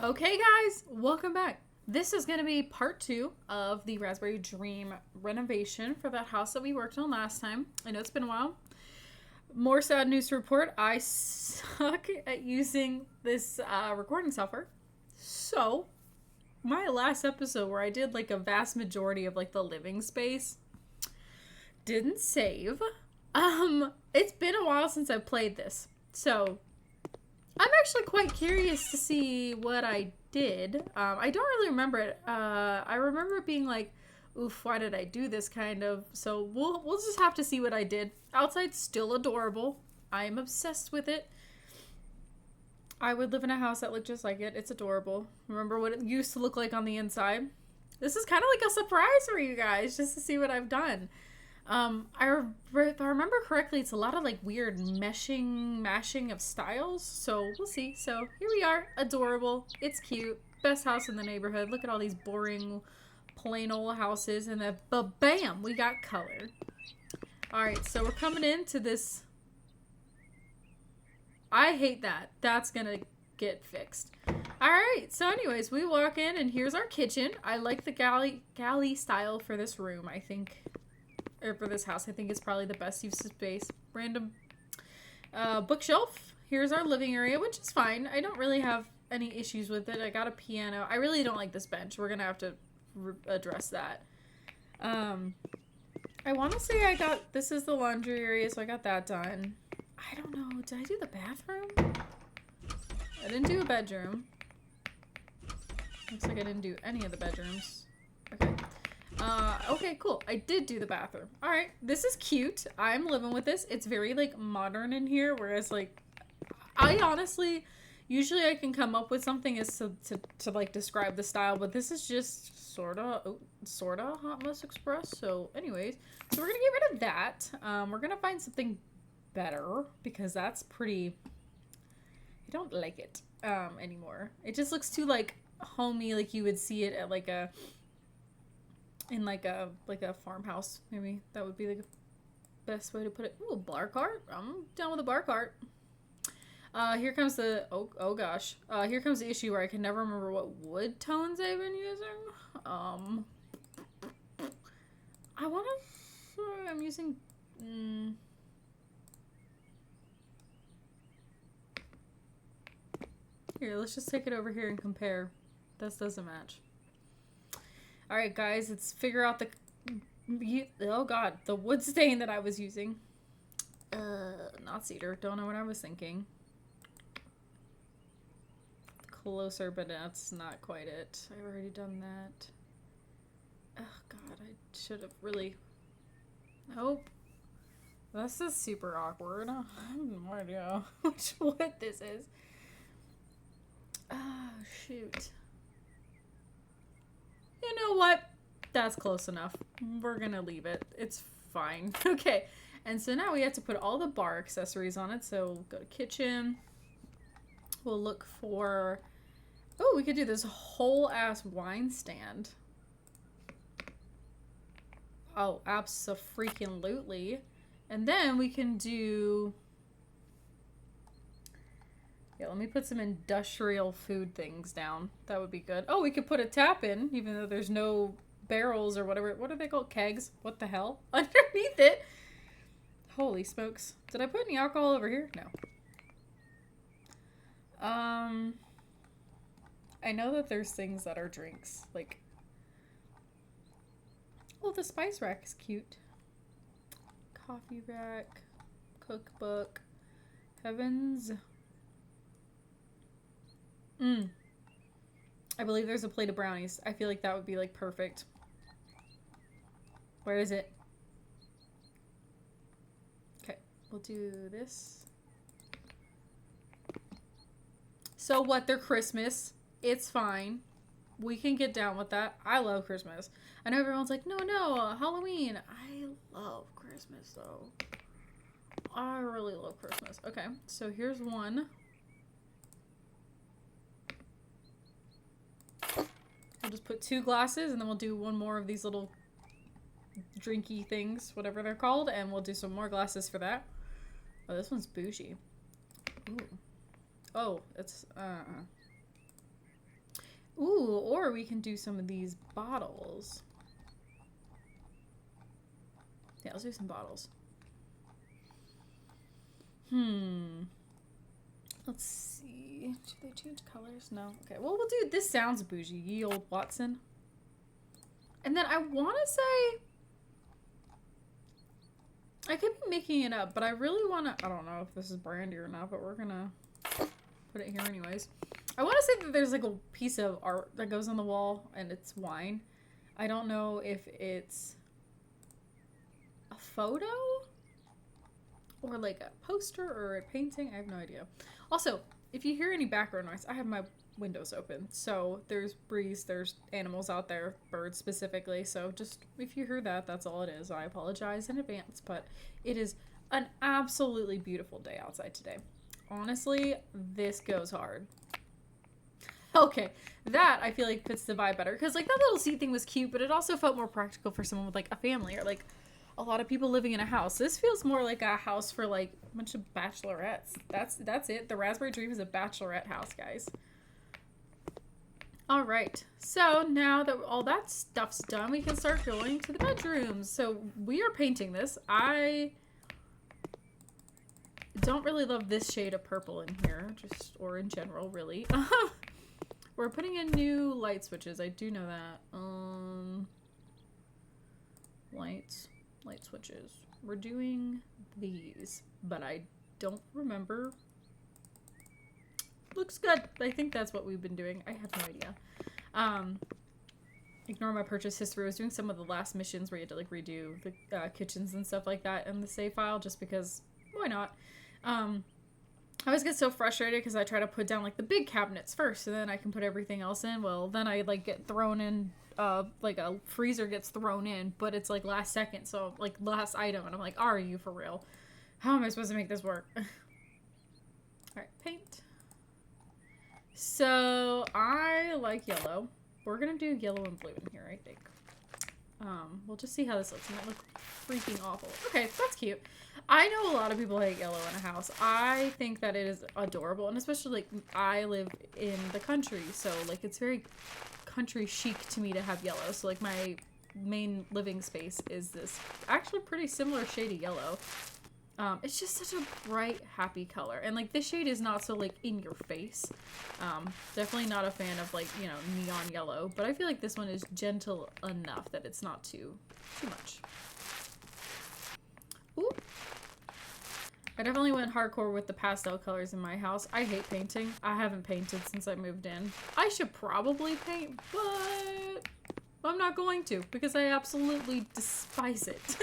Okay, guys, welcome back. This is going to be part 2 of the Raspberry Dream renovation for that house that we worked on last time. I know it's been a while. More sad news to report. I suck at using this recording software. So, my last episode where I did like a vast majority of like the living space didn't save. It's been a while since I played this. So, I'm actually quite curious to see what I did. I don't really remember it. I remember it being like, oof, why did I do this kind of? So we'll just have to see what I did. Outside's still adorable. I am obsessed with it. I would live in a house that looked just like it. It's adorable. Remember what it used to look like on the inside? This is kind of like a surprise for you guys, just to see what I've done. If I remember correctly, it's a lot of like weird mashing of styles. So we'll see. So here we are, adorable. It's cute. Best house in the neighborhood. Look at all these boring, plain old houses, and then bam, we got color. All right, so we're coming into this. I hate that. That's gonna get fixed. All right. So, anyways, we walk in, and here's our kitchen. I like the galley style for this room. I think. Or for this house, I think it's probably the best use of space. Random bookshelf. Here's our living area, which is fine. I don't really have any issues with it. I got a piano. I really don't like this bench. We're gonna have to address that. I want to say this is the laundry area, so I got that done. I don't know. Did I do the bathroom? I didn't do a bedroom. Looks like I didn't do any of the bedrooms. Okay. Okay, cool. I did do the bathroom. All right, this is cute. I'm living with this. It's very like modern in here, whereas like I honestly, usually I can come up with something as to like describe the style, but this is just sorta Hot Mess Express. So, anyways, so we're gonna get rid of that. We're gonna find something better because that's pretty. I don't like it anymore. It just looks too like homey, like you would see it at like a. In like a farmhouse, maybe that would be the best way to put it. Ooh, a bar cart. I'm down with a bar cart. Here comes the oh gosh. Here comes the issue where I can never remember what wood tones I've been using. I want to. I'm using. Here, let's just take it over here and compare. This doesn't match. All right, guys, let's figure out the wood stain that I was using. Not cedar. Don't know what I was thinking. Closer, but that's not quite it. I've already done that. Oh, God, I should have really... Nope. This is super awkward. I have no idea which wood this is. Oh, shoot. You know what? That's close enough. We're gonna leave it. It's fine. Okay. And so now we have to put all the bar accessories on it. So we'll go to kitchen. We'll look for... Oh, we could do this whole ass wine stand. Oh, abso-freaking-lutely. And then we can do... Yeah, let me put some industrial food things down. That would be good. Oh, we could put a tap in, even though there's no barrels or whatever. What are they called? Kegs? What the hell? Underneath it. Holy smokes. Did I put any alcohol over here? No. I know that there's things that are drinks. Like, oh, the spice rack is cute. Coffee rack. Cookbook. Heavens. I believe there's a plate of brownies. I feel like that would be like perfect. Where is it? Okay, we'll do this. So what? They're Christmas. It's fine. We can get down with that. I love Christmas. I know everyone's like, no, Halloween. I love Christmas though. I really love Christmas. Okay, so here's one. We'll just put 2 glasses and then we'll do one more of these little drinky things, whatever they're called, and we'll do some more glasses for that. Oh, this one's bougie. Ooh. Oh, it's Ooh, or we can do some of these bottles. Yeah, let's do some bottles. Let's see. Do they change colors? No. Okay, well, we'll do... This sounds bougie. Ye old Watson. And then I want to say... I could be making it up, but I really want to... I don't know if this is brandy or not, but we're going to put it here anyways. I want to say that there's like a piece of art that goes on the wall, and it's wine. I don't know if it's a photo or like a poster or a painting. I have no idea. Also, if you hear any background noise, I have my windows open. So there's breeze, there's animals out there, birds specifically. So just if you hear that, that's all it is. I apologize in advance, but it is an absolutely beautiful day outside today. Honestly, this goes hard. Okay, that I feel like fits the vibe better because like that little seat thing was cute, but it also felt more practical for someone with like a family or like a lot of people living in a house. This feels more like a house for like a bunch of bachelorettes. That's it. The Raspberry Dream is a bachelorette house, guys. All right. So now that all that stuff's done, we can start going to the bedrooms. So we are painting this. I don't really love this shade of purple in here, just or in general, really. We're putting in new light switches. I do know that. Light switches. We're doing these, but I don't remember. Looks good. I think that's what we've been doing. I have no idea. Ignore my purchase history. I was doing some of the last missions where you had to like redo the kitchens and stuff like that in the save file just because why not? I always get so frustrated because I try to put down like the big cabinets first and then I can put everything else in. Well, then I like get thrown in, like a freezer gets thrown in, but it's like last second. So like last item. And I'm like, are you for real? How am I supposed to make this work? All right, paint. So I like yellow. We're going to do yellow and blue in here, I think. We'll just see how this looks. It might look freaking awful. Okay, that's cute. I know a lot of people hate yellow in a house. I think that it is adorable, and especially like I live in the country, so like it's very country chic to me to have yellow. So like my main living space is this actually pretty similar shade of yellow. It's just such a bright, happy color, and like this shade is not so like in your face. Definitely not a fan of like, you know, neon yellow, but I feel like this one is gentle enough that it's not too much. Ooh. I definitely went hardcore with the pastel colors in my house. I hate painting. I haven't painted since I moved in. I should probably paint, but I'm not going to because I absolutely despise it.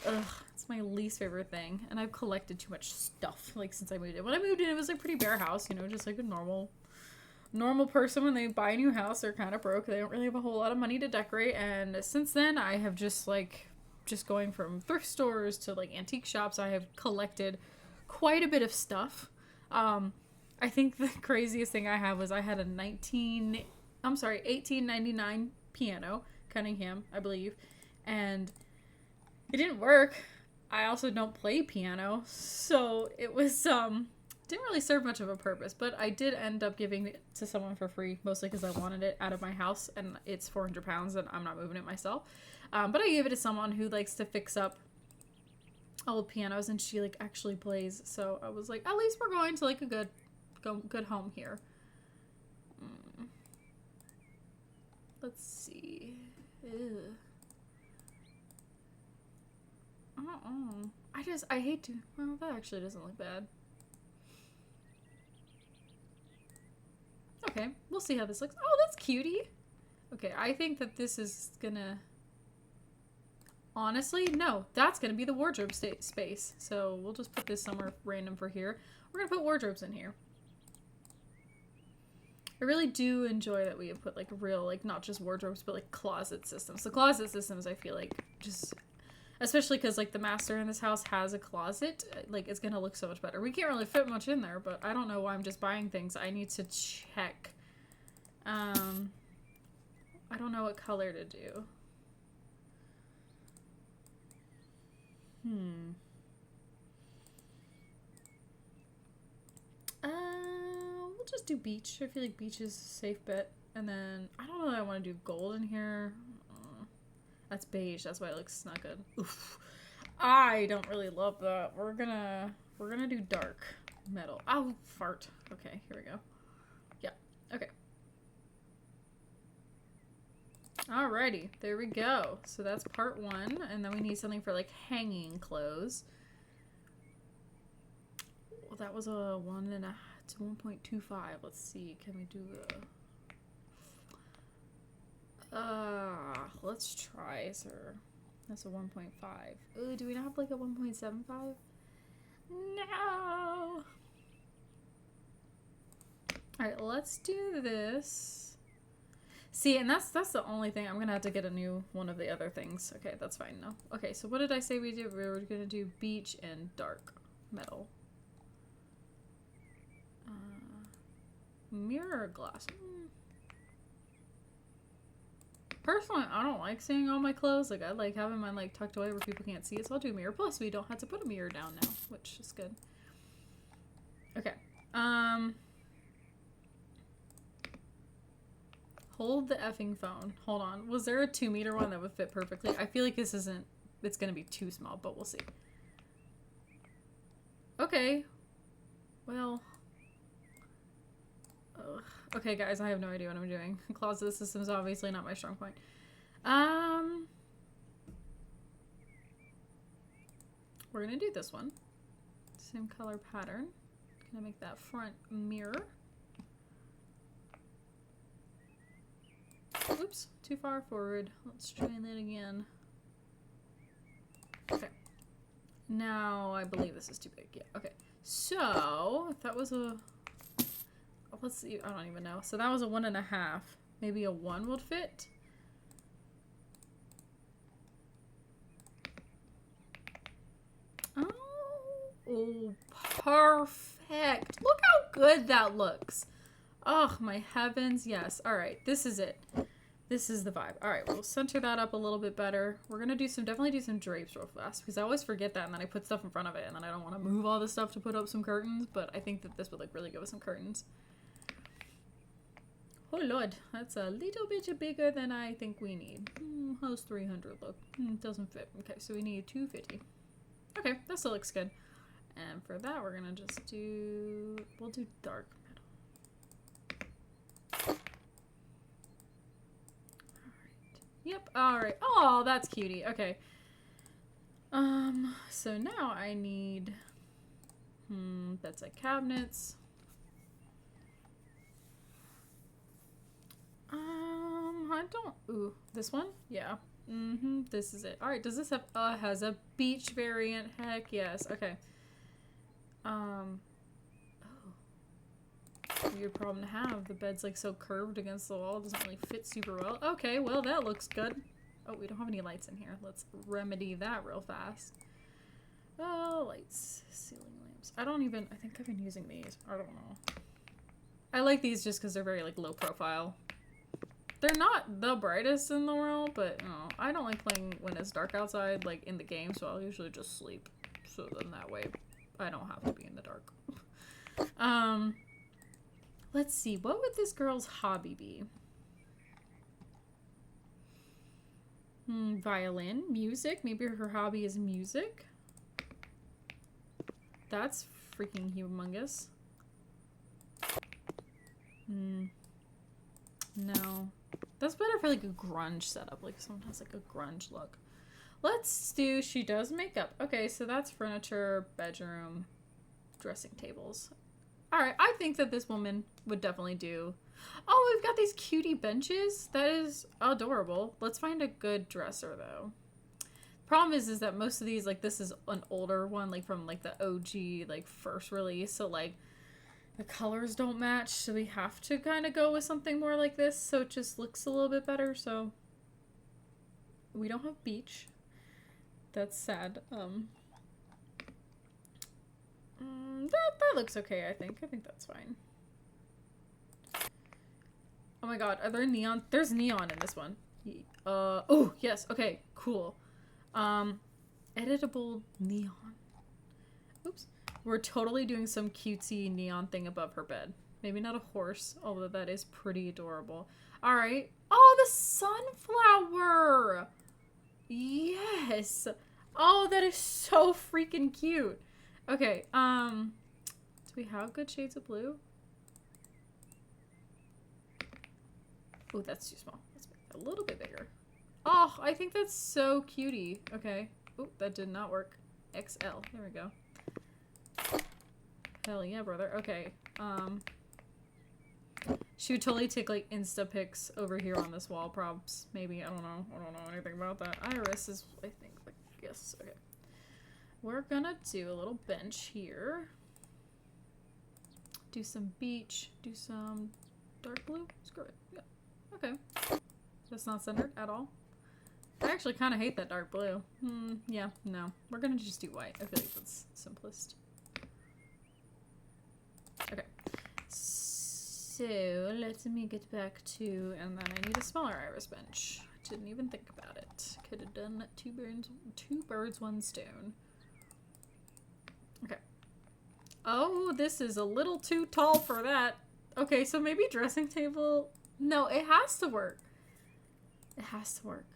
Ugh, it's my least favorite thing. And I've collected too much stuff like since I moved in. When I moved in, it was like a pretty bare house, you know, just like a normal person when they buy a new house. They're kind of broke. They don't really have a whole lot of money to decorate. And since then, I have just going from thrift stores to like antique shops, I have collected quite a bit of stuff. I think the craziest thing I have was I had a 1899 piano, Cunningham, I believe, and it didn't work. I also don't play piano, so it was didn't really serve much of a purpose, but I did end up giving it to someone for free, mostly because I wanted it out of my house, and it's 400 pounds and I'm not moving it myself. But I gave it to someone who likes to fix up old pianos, and she like actually plays. So I was like, at least we're going to like a good home here. Let's see. Ew. I hate to. Well, that actually doesn't look bad. Okay, we'll see how this looks. Oh, that's cutie. Okay, I think that this is gonna. Honestly, no, that's going to be the wardrobe space. So we'll just put this somewhere random for here. We're going to put wardrobes in here. I really do enjoy that we have put like real, like not just wardrobes, but like closet systems. The closet systems, I feel like just, especially because like the master in this house has a closet, like it's going to look so much better. We can't really fit much in there, but I don't know why I'm just buying things. I need to check. I don't know what color to do. We'll just do beach. I feel like beach is a safe bet. And then, I don't know that I want to do gold in here. That's beige. That's why it looks not good. Oof. I don't really love that. We're gonna do dark metal. Oh, fart. Okay, here we go. Yeah, okay. Alrighty, there we go. So that's part 1, and then we need something for like hanging clothes. Well, that was a 1.25. Let's see, can we do let's try, sir. That's a 1.5. Ooh, do we not have like a 1.75? No! Alright, let's do this. See, and that's the only thing. I'm gonna have to get a new one of the other things. Okay, that's fine now. Okay, so what did I say we did? We were gonna do beach and dark metal. Mirror glass. Personally, I don't like seeing all my clothes. Like, I like having mine like tucked away where people can't see it. So I'll do mirror. Plus, we don't have to put a mirror down now, which is good. Okay. Hold the effing phone. Hold on. Was there a 2-meter one that would fit perfectly? I feel like this isn't. It's gonna be too small, but we'll see. Okay. Well. Ugh. Okay, guys, I have no idea what I'm doing. Closet system is obviously not my strong point. We're gonna do this one. Same color pattern. Gonna make that front mirror. Oops, too far forward. Let's try that again. Okay. Now, I believe this is too big. Yeah, okay. So, if that was a... Let's see, I don't even know. So that was a 1.5. Maybe a 1 would fit? Oh, perfect. Look how good that looks. Oh, my heavens. Yes. All right. This is it. This is the vibe. All right. We'll center that up a little bit better. We're going to definitely do some drapes real fast because I always forget that and then I put stuff in front of it and then I don't want to move all this stuff to put up some curtains, but I think that this would like really give us some curtains. Oh lord, that's a little bit bigger than I think we need. How's 300 look? Doesn't fit. Okay, so we need 250. Okay, that still looks good. And for that, we're gonna just do... We'll do dark metal. Alright. Yep, alright. Oh, that's cutie. Okay. So now I need... bedside cabinets. I don't... Ooh, this one? Yeah. This is it. Alright, does this have... has a beach variant. Heck yes. Okay. Oh. Weird problem to have. The bed's like so curved against the wall. It doesn't really fit super well. Okay, well that looks good. Oh, we don't have any lights in here. Let's remedy that real fast. Oh, lights. Ceiling lamps. I think I've been using these. I don't know. I like these just because they're very like low profile. They're not the brightest in the world, but I don't like playing when it's dark outside, like in the game, so I'll usually just sleep. So then that way I don't have to be in the dark. Let's see, what would this girl's hobby be? Violin, music, maybe her hobby is music. That's freaking humongous. No. That's better for like a grunge setup. Like someone has like a grunge look. Let's do, she does makeup. Okay, so that's furniture, bedroom, dressing tables. Alright, I think that this woman would definitely do. Oh, we've got these cutie benches. That is adorable. Let's find a good dresser though. Problem is that most of these, like this is an older one, like from like the OG, like first release. So like the colors don't match, so we have to kind of go with something more like this, so it just looks a little bit better. So we don't have beach. That's sad. That looks okay, I think. I think that's fine. Oh my god, are there neon? There's neon in this one. Oh, yes, okay, cool. Editable neon. Oops. We're totally doing some cutesy neon thing above her bed. Maybe not a horse, although that is pretty adorable. All right. Oh, the sunflower. Yes. Oh, that is so freaking cute. Okay. Do we have good shades of blue? Oh, that's too small. Let's make it a little bit bigger. Oh, I think that's so cutie. Okay. Oh, that did not work. XL. There we go. Hell yeah, brother. Okay. She would totally take like Insta pics over here on this wall props. Maybe. I don't know. I don't know anything about that. Iris is, I think, like, yes. Okay. We're gonna do a little bench here. Do some beach. Do some dark blue. Screw it. Yeah. Okay. That's not centered at all. I actually kind of hate that dark blue. Yeah, no. We're gonna just do white. I feel like that's simplest. Okay. So, let me get back to, and then I need a smaller iris bench. Didn't even think about it. Could have done two birds, one stone. Okay. Oh, this is a little too tall for that. Okay, so maybe dressing table. No, it has to work. It has to work.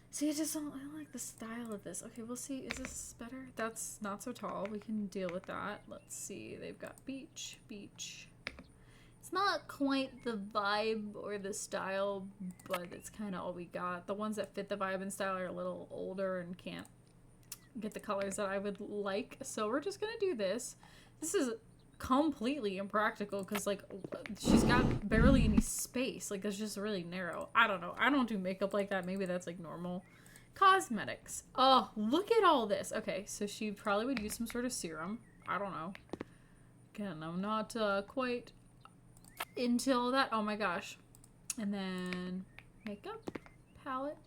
See, I don't like the style of this. Okay, we'll see. Is this better? That's not so tall. We can deal with that. Let's see. They've got beach. It's not quite the vibe or the style, but it's kind of all we got. The ones that fit the vibe and style are a little older and can't get the colors that I would like. So we're just going to do this. This is completely impractical because, like, she's got barely any space. Like, it's just really narrow. I don't know. I don't do makeup like that. Maybe that's like normal. Cosmetics. Oh, look at all this. Okay, so she probably would use some sort of serum. I don't know. Again, I'm not quite into all that. Oh my gosh. And then makeup palette.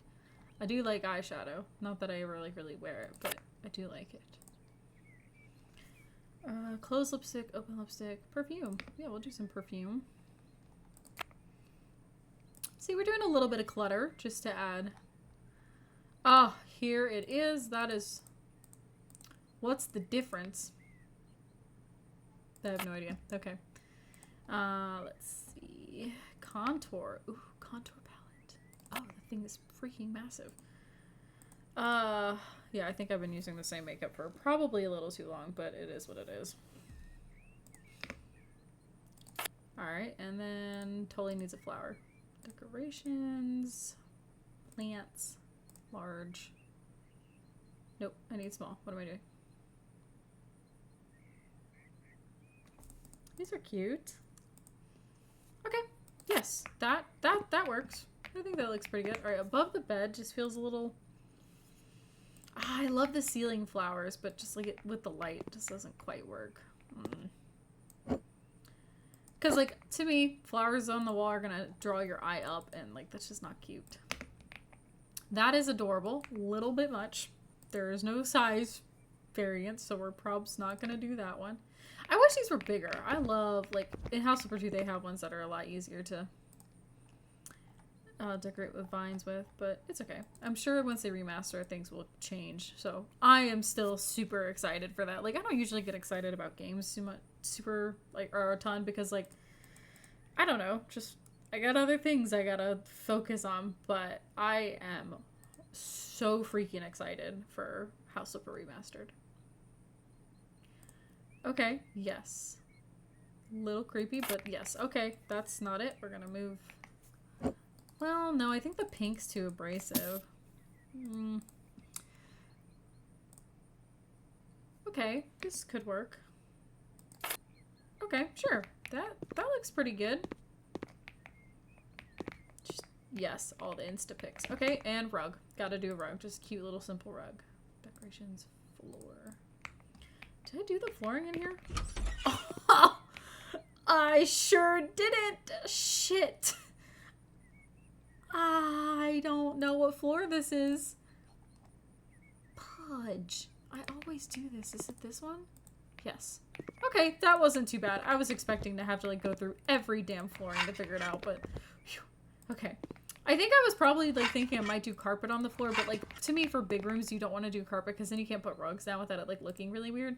I do like eyeshadow. Not that I ever like really wear it, but I do like it. Closed lipstick, open lipstick, perfume. Yeah, we'll do some perfume. See, we're doing a little bit of clutter just to add. Oh, here it is. That is... What's the difference? I have no idea. Okay. Let's see. Contour. Ooh, contour palette. Oh, the thing is freaking massive. Yeah, I think I've been using the same makeup for probably a little too long, but it is what it is. Alright, and then totally needs a flower. Decorations. Plants. Large. Nope, I need small. What am I doing? These are cute. Okay, yes, that works. I think that looks pretty good. Alright, above the bed just feels a little... I love the ceiling flowers, but just like it with the light, it just doesn't quite work. Because, like, to me, flowers on the wall are gonna draw your eye up, and, like, that's just not cute. That is adorable. Little bit much. There is no size variance, so we're probably not gonna do that one. I wish these were bigger. I love, like, in House of Virtue, they have ones that are a lot easier to decorate with vines with, but it's okay. I'm sure once they remaster, things will change. So I am still super excited for that. Like, I don't usually get excited about games too much, or a ton, because, like, I don't know, just I got other things I gotta focus on, but I am so freaking excited for House of Remastered. Okay, yes. Little creepy, but yes. Okay, that's not it. We're gonna move. Well, no, I think the pink's too abrasive. Okay, this could work. Okay, sure. That looks pretty good. Just, yes, all the Insta pics. Okay, and rug. Gotta do a rug. Just cute little simple rug. Decorations, floor. Did I do the flooring in here? Oh, I sure didn't. Shit. I don't know what floor this is. Pudge. I always do this. Is it this one? Yes. Okay, that wasn't too bad. I was expecting to have to, like, go through every damn flooring to figure it out, but whew. Okay. I think I was probably, like, thinking I might do carpet on the floor, but, like, to me, for big rooms, you don't want to do carpet because then you can't put rugs down without it, like, looking really weird.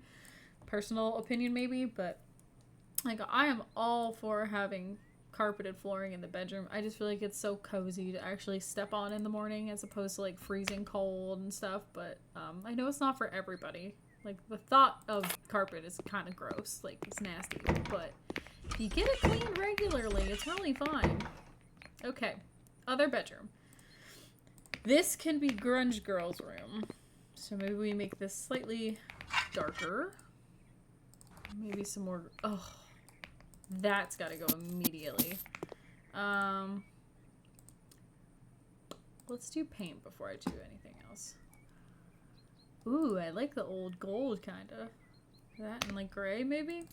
Personal opinion, maybe, but Like, I am all for having carpeted flooring in the bedroom. I just feel like it's so cozy to actually step on in the morning as opposed to like freezing cold and stuff. But I know it's not for everybody. Like, the thought of carpet is kind of gross. Like, it's nasty. But if you get it cleaned regularly, it's really fine. Okay. Other bedroom. This can be Grunge Girl's room. So maybe we make this slightly darker. Maybe some more... Oh, that's got to go immediately. Let's do paint before I do anything else. Ooh, I like the old gold, kind of. That and like gray, maybe?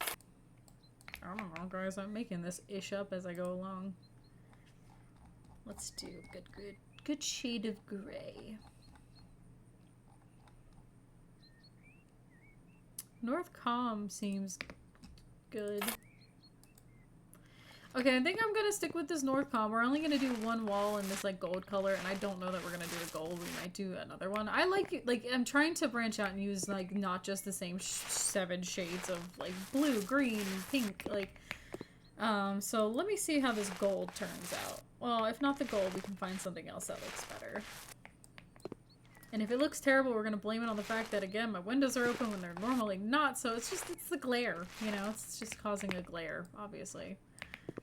I don't know, guys. I'm making this ish up as I go along. Let's do good shade of gray. North Com seems good. Okay, I think I'm gonna stick with this North Com. We're only gonna do one wall in this like gold color, and I don't know that we're gonna do a gold. We might do another one. I like I'm trying to branch out and use like not just the same 7 shades of like blue, green, pink, like. So let me see how this gold turns out. Well, if not the gold, we can find something else that looks better. And if it looks terrible, we're gonna blame it on the fact that, again, my windows are open when they're normally not, so it's the glare, you know? It's just causing a glare, obviously.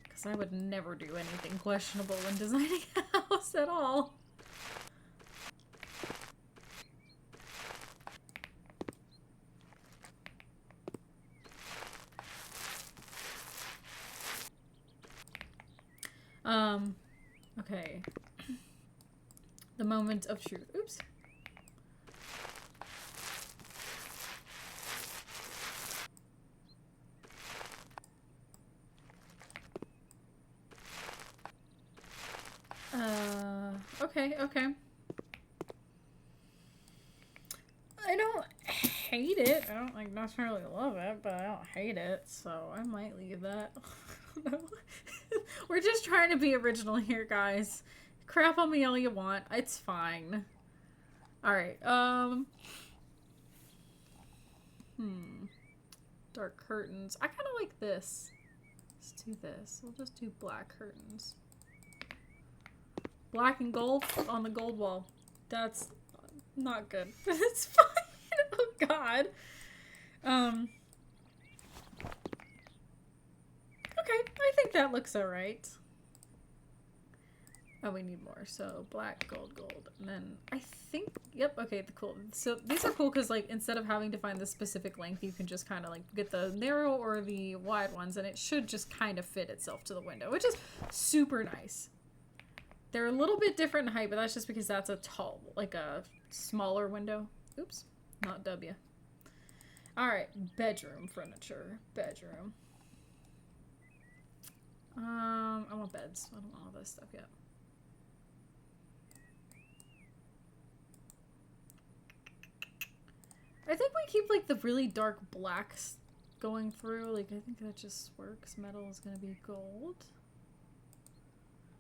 Because I would never do anything questionable when designing a house at all. Okay. The moment of truth. Oops. Okay. I don't hate it. I don't like necessarily love it, but I don't hate it, so I might leave that. We're just trying to be original here, guys. Crap on me all you want. It's fine. Alright, dark curtains. I kind of like this. Let's do this. We'll just do black curtains. Black and gold on the gold wall. That's not good. It's fine. Oh god. Okay, I think that looks alright. Oh, we need more. So black, gold, and then I think, yep, okay, cool. So these are cool because like instead of having to find the specific length, you can just kind of like get the narrow or the wide ones, and it should just kind of fit itself to the window, which is super nice. They're a little bit different in height, but that's just because that's a tall, like a smaller window. Oops, not W. All right, bedroom furniture. Bedroom. I want beds. I don't want all this stuff yet. I think we keep like the really dark blacks going through. Like, I think that just works. Metal is gonna be gold.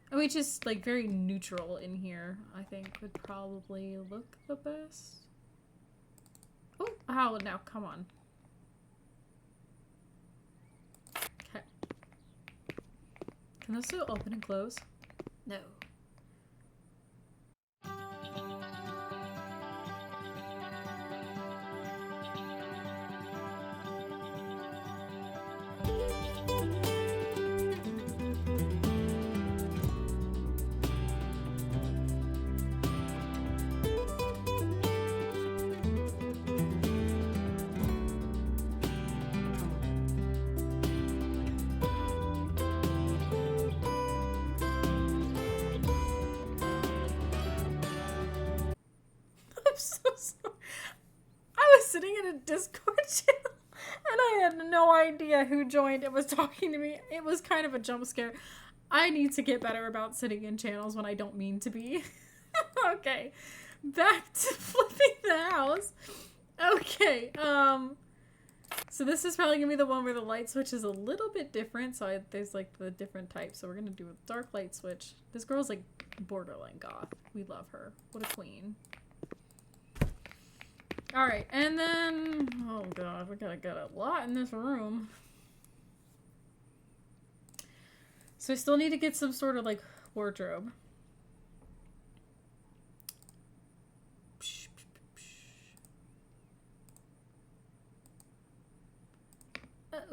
I mean, just like very neutral in here, I think would probably look the best. Oh, ow, now, come on. Okay. Can those still open and close? No. So sorry. I was sitting in a Discord channel and I had no idea who joined and was talking to me. It was kind of a jump scare. I need to get better about sitting in channels when I don't mean to be. Okay, back to flipping the house. Okay, so this is probably gonna be the one where the light switch is a little bit different. So there's like the different types. So we're gonna do a dark light switch. This girl's like borderline goth. We love her. What a queen. Alright, and then, oh god, we gotta get a lot in this room. So I still need to get some sort of like wardrobe.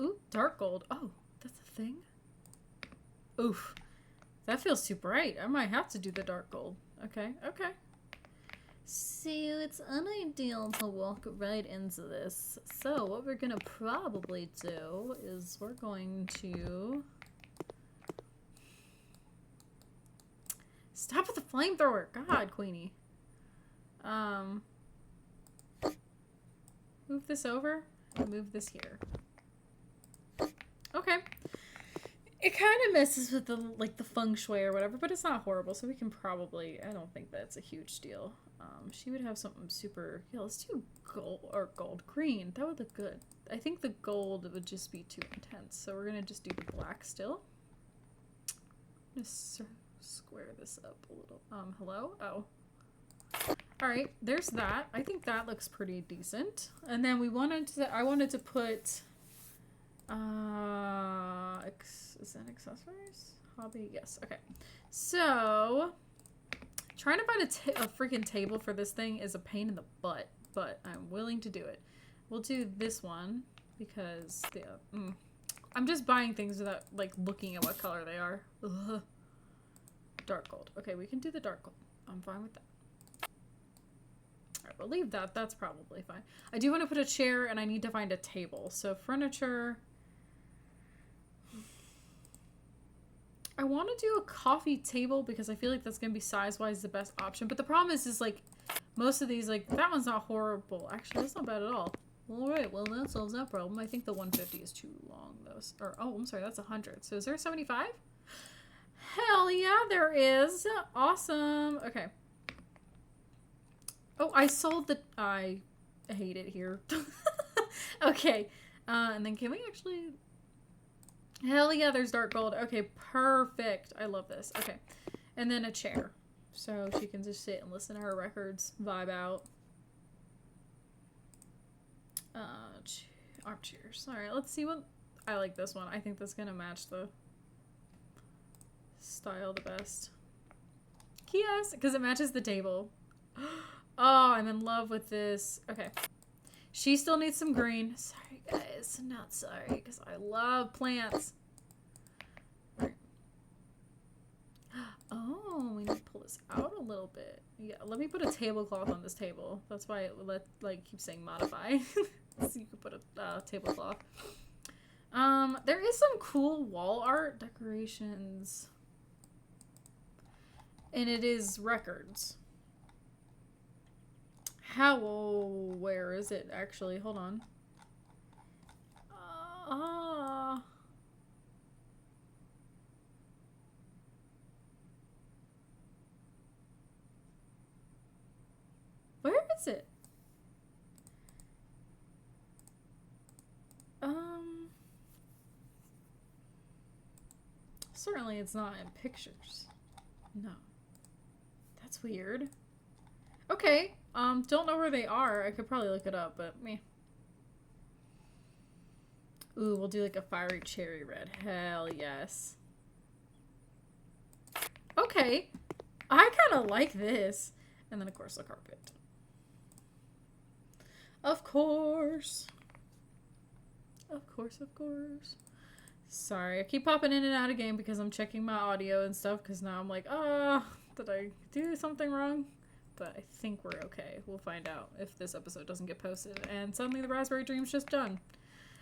Ooh, dark gold. Oh, that's a thing? Oof. That feels too bright. I might have to do the dark gold. Okay, okay. So it's unideal to walk right into this. So what we're gonna probably do is we're going to... Stop with the flamethrower! God, Queenie. Move this over. Move this here. Okay. It kind of messes with the like the feng shui or whatever, but it's not horrible, so we can probably... I don't think that's a huge deal. She would have something super... Yeah, let's do gold or gold green. That would look good. I think the gold would just be too intense, so we're gonna just do the black still. Just square this up a little. Hello? Oh. Alright, there's that. I think that looks pretty decent. And then we wanted to... I wanted to put... is that accessories? Hobby? Yes. Okay. So, trying to find a freaking table for this thing is a pain in the butt, but I'm willing to do it. We'll do this one because I'm just buying things without like looking at what color they are. Ugh. Dark gold. Okay, we can do the dark gold. I'm fine with that. Alright, we'll leave that. That's probably fine. I do want to put a chair and I need to find a table. So furniture... I want to do a coffee table because I feel like that's going to be size-wise the best option. But the problem is like, most of these, like, that one's not horrible. Actually, that's not bad at all. Alright, well, that solves that problem. I think the 150 is too long, though. Or, oh, I'm sorry, that's 100. So is there a 75? Hell yeah, there is. Awesome. Okay. Oh, I sold the... I hate it here. Okay. And then can we actually... Hell yeah, there's dark gold. Okay, perfect. I love this. Okay. And then a chair. So she can just sit and listen to her records, vibe out. Armchairs. Alright, let's see what... I like this one. I think that's gonna match the style the best. Yes, because it matches the table. Oh, I'm in love with this. Okay. She still needs some green. Sorry, guys. Not sorry, because I love plants. Right. Oh, we need to pull this out a little bit. Yeah, let me put a tablecloth on this table. That's why it keep saying modify. So you can put a tablecloth. There is some cool wall art decorations. And it is records. Where is it actually? Hold on. Where is it? Certainly it's not in pictures. No. That's weird. Okay. Don't know where they are. I could probably look it up, but meh. Ooh, we'll do like a fiery cherry red. Hell yes. Okay. I kind of like this. And then, of course, the carpet. Of course. Of course, of course. Sorry, I keep popping in and out of game because I'm checking my audio and stuff because now I'm like, did I do something wrong? But I think we're okay. We'll find out if this episode doesn't get posted. And suddenly the Raspberry Dream's just done.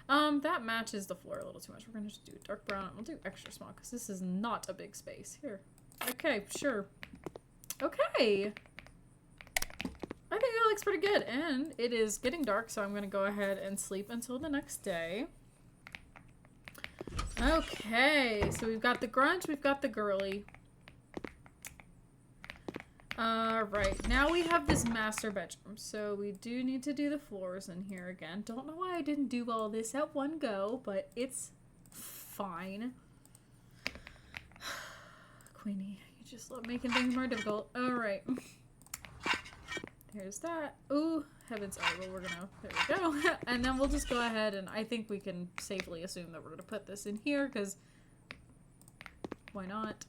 That matches the floor a little too much. We're going to just do dark brown. We'll do extra small because this is not a big space. Here. Okay, sure. Okay. I think that looks pretty good. And it is getting dark, so I'm going to go ahead and sleep until the next day. Okay, so we've got the grunge, we've got the girly. Right, now we have this master bedroom, so we do need to do the floors in here again. Don't know why I didn't do all this at one go, but it's fine. Queenie, you just love making things more difficult. Alright. There's that. Ooh, heavens. Oh, well, we're gonna... There we go. And then we'll just go ahead and I think we can safely assume that we're gonna put this in here, because... Why not?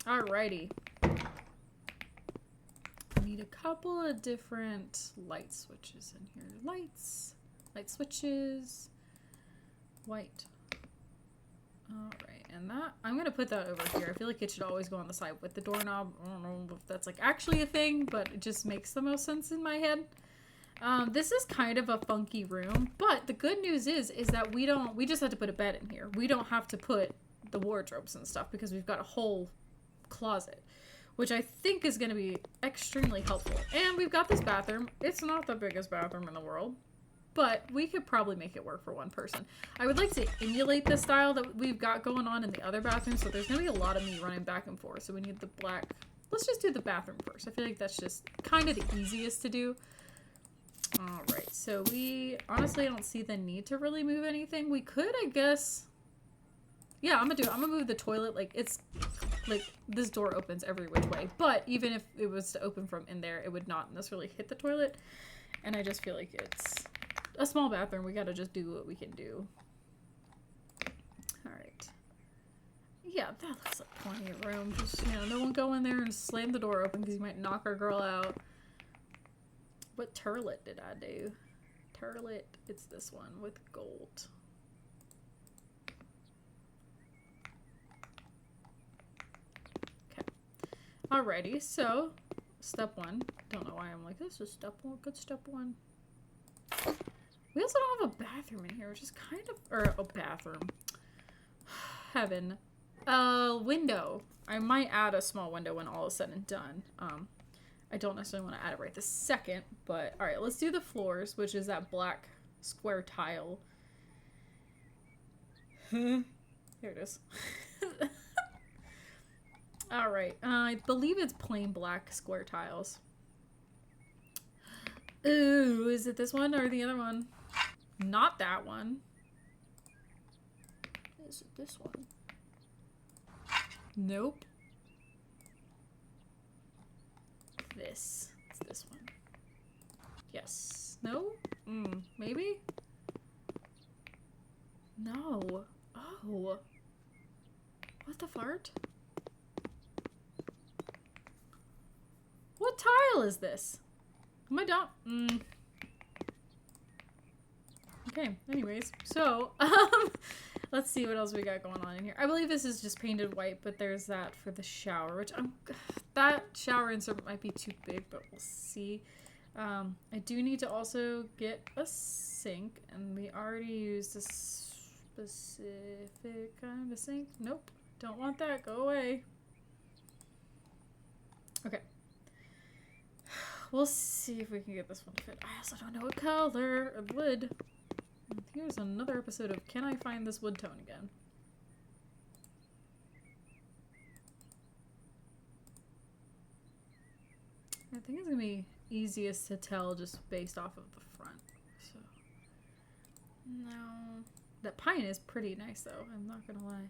Alrighty. Need a couple of different light switches in here. Lights, light switches, white. Alright, and that, I'm gonna put that over here. I feel like it should always go on the side with the doorknob. I don't know if that's like actually a thing, but it just makes the most sense in my head. This is kind of a funky room, but the good news is that we just have to put a bed in here. We don't have to put the wardrobes and stuff because we've got a whole closet, which I think is going to be extremely helpful. And we've got this bathroom. It's not the biggest bathroom in the world, but we could probably make it work for one person. I would like to emulate the style that we've got going on in the other bathroom, so there's going to be a lot of me running back and forth. So we need the black. Let's just do the bathroom first. I feel like that's just kind of the easiest to do. Alright, so we honestly don't see the need to really move anything. We could, I guess. Yeah, I'm gonna move the toilet. Like, it's like this door opens every which way, but even if it was to open from in there, it would not necessarily hit the toilet. And I just feel like it's a small bathroom. We gotta just do what we can do. Alright. Yeah, that looks like plenty of room. Just, you know, no one go in there and slam the door open because you might knock our girl out. What turlet did I do? Turlet, it's this one with gold. Okay. Alrighty, so step one. Don't know why I'm like, this is step one, good step one. We also don't have a bathroom in here, which is kind of, or a bathroom. Heaven. Window. I might add a small window when all is said and done. I don't necessarily want to add it right this second, but alright, let's do the floors, which is that black square tile. Here it is. Alright, I believe it's plain black square tiles. Ooh, is it this one or the other one? Not that one. Is it this one? Nope. This. It's this one. Yes. No? Maybe? No. Oh. What the fart? What tile is this? Am I dumb? Okay, anyways. So, let's see what else we got going on in here. I believe this is just painted white, but there's that for the shower, which that shower insert might be too big, but we'll see. I do need to also get a sink, and we already used a specific kind of sink. Nope, don't want that. Go away. Okay. We'll see if we can get this one to fit. I also don't know what color of wood. Here's another episode of Can I Find This Wood Tone Again? I think it's gonna be easiest to tell just based off of the front. So, no. That pine is pretty nice though, I'm not gonna lie.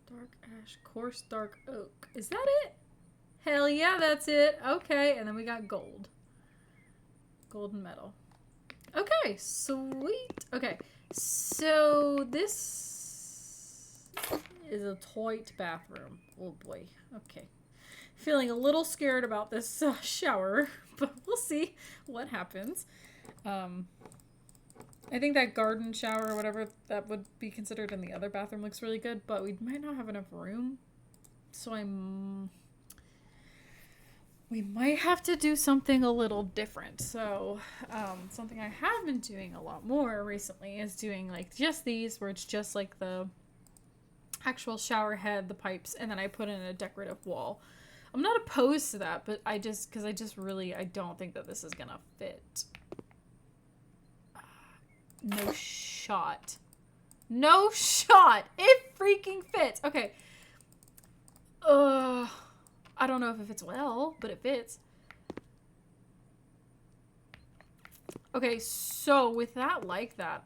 Dark ash, coarse dark oak. Is that it? Hell yeah, that's it. Okay, and then we got gold. Gold and metal. Okay, sweet. Okay, so this is a tight bathroom. Oh boy. Okay. Feeling a little scared about this shower, but we'll see what happens. I think that garden shower or whatever that would be considered in the other bathroom looks really good, but we might not have enough room. So we might have to do something a little different. So, something I have been doing a lot more recently is doing like just these, where it's just like the actual shower head, the pipes, and then I put in a decorative wall. I'm not opposed to that, but I don't think that this is gonna fit. No shot. No shot! It freaking fits! Okay. I don't know if it fits well, but it fits. Okay, so with that like that,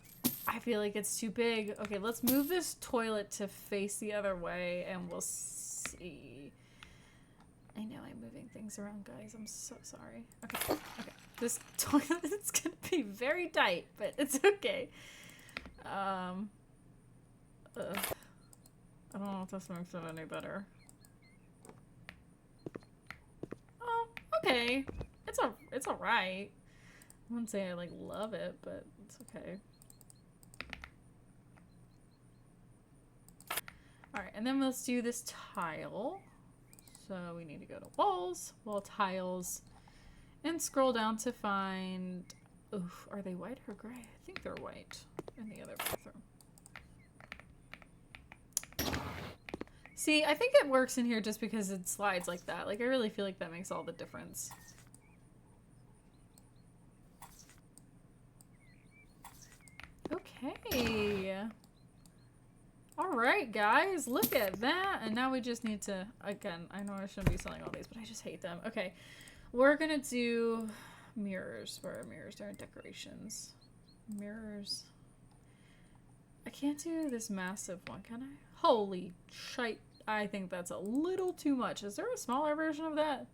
I feel like it's too big. Okay, let's move this toilet to face the other way and we'll see. I know I'm moving things around, guys. I'm so sorry. Okay, okay. This toilet is gonna be very tight, but it's okay. I don't know if this makes it any better. Oh, okay. It's alright. I wouldn't say I like love it, but it's okay. Alright, and then let's do this tile. So we need to go to walls, wall tiles, and scroll down to find... Oof, are they white or gray? I think they're white in the other bathroom. See, I think it works in here just because it slides like that. Like, I really feel like that makes all the difference. Okay. Alright, guys. Look at that. And now we just need to... Again, I know I shouldn't be selling all these, but I just hate them. Okay. We're gonna do mirrors. Where are mirrors? They're in decorations. Mirrors. I can't do this massive one, can I? Holy shite. I think that's a little too much. Is there a smaller version of that?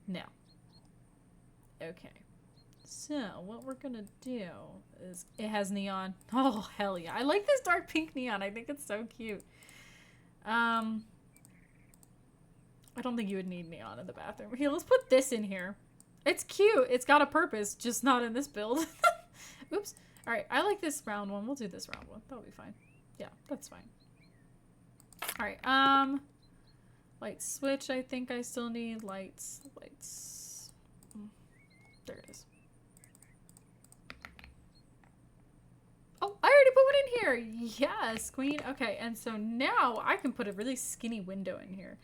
No. Okay. So, what we're gonna do is... It has neon. Oh, hell yeah. I like this dark pink neon. I think it's so cute. I don't think you would need neon in the bathroom. Here, let's put this in here. It's cute. It's got a purpose, just not in this build. Oops. Alright, I like this round one. We'll do this round one. That'll be fine. Yeah, that's fine. Alright, light switch, I think I still need. Lights. There it is. Oh, I already put one in here! Yes, queen. Okay, and so now I can put a really skinny window in here.